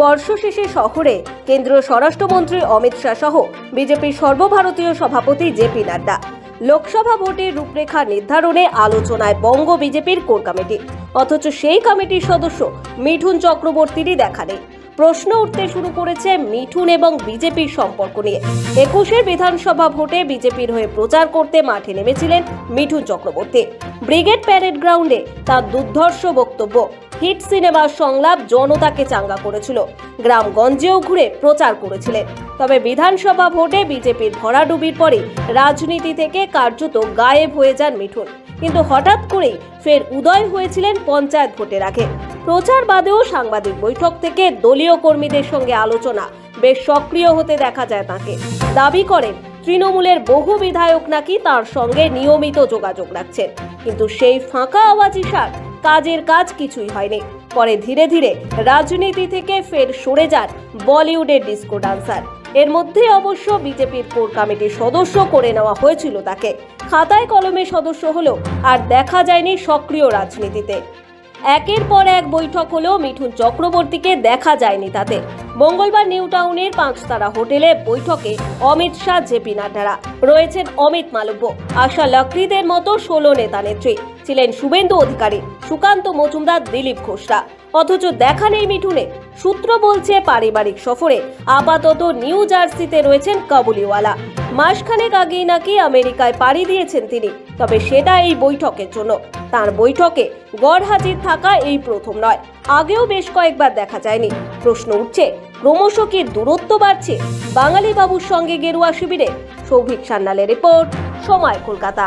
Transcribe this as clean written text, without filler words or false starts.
বর্ষশেষে শহরে কেন্দ্রীয় স্বরাষ্ট্রমন্ত্রী অমিত শাহ সহ বিজেপির সর্বভারতীয় সভাপতি জেপি নাড্ডা। লোকসভা ভোটের রূপরেখা নির্ধারণে আলোচনায় বঙ্গ বিজেপির কোর কমিটি, অথচ সেই কমিটির সদস্য মিঠুন চক্রবর্তীরই দেখা নেই। প্রশ্ন উঠতে শুরু করেছে মিঠুন এবং বিজেপির সম্পর্ক নিয়ে। 21-এর বিধানসভা ভোটে বিজেপির হয়ে প্রচার করতে মাঠে নেমেছিলেন মিঠুন চক্রবর্তী। ব্রিগেড প্যারেড গ্রাউন্ডে তার দুর্ধর্ষ বক্তব্য, হিট সিনেমার সংলাপ জনতাকে চাঙ্গা করেছিল। গ্রামগঞ্জেও ঘুরে প্রচার করেছিলেন। তবে বিধানসভা ভোটে বিজেপির ভরাডুবির পরে রাজনীতি থেকে কার্যত গায়েব হয়ে যান মিঠুন। কিন্তু হঠাৎ করেই ফের উদয় হয়েছিলেন পঞ্চায়েত ভোটের আগে। প্রচার বাদেও সাংবাদিক বৈঠক থেকে দলীয় কর্মীদের সঙ্গে আলোচনা বেশ সক্রিয় হতে দেখা যায় তাকে। দাবি করেন তৃণমূলের বহু বিধায়ক নাকি তার সঙ্গে নিয়মিত যোগাযোগ রাখছেন, কিন্তু সেই ফাঁকা আওয়াজই সার, কাজের কাজ কিছুই হয়নি। পরে ধীরে ধীরে রাজনীতি থেকে ফের সরে যান বলিউডের ডিস্কো ডান্সার। এর মধ্যে অবশ্য বিজেপির কোর কমিটির সদস্য করে নেওয়া হয়েছিল তাকে। খাতায় কলমে সদস্য হলেও আর দেখা যায়নি সক্রিয় রাজনীতিতে। একের পর এক বৈঠক হলেও মিঠুন চক্রবর্তীকে দেখা যায়নি তাতে। মঙ্গলবার নিউ টাউনের 5 তারা হোটেলে বৈঠকে অমিত শাহ, জেপি নাড্ডারা রয়েছেন, অমিত মালব্য, আশা লকড়িদের মতো 16 নেতা নেত্রী ছিলেন, শুভেন্দু অধিকারী, সুকান্ত মজুমদার, দিলীপ ঘোষরা। অথচ দেখা নেই মিঠুনের। সূত্র বলছে পারিবারিক সফরে আপাতত নিউ জার্সিতে রয়েছেন কাবুলিওয়ালা। মাসখানেক আগেই নাকি আমেরিকায় পাড়ি দিয়েছেন তিনি, তবে সেটা এই বৈঠকের জন্য। তার বৈঠকে গড় হাজির থাকা এই প্রথম নয়, আগেও বেশ কয়েকবার দেখা যায়নি। প্রশ্ন উঠছে, ক্রমশ কি দূরত্ব বাড়ছে বাঙালি বাবুর সঙ্গে গেরুয়া শিবিরে? সৌভিক সান্যালের রিপোর্ট, সময়, কলকাতা।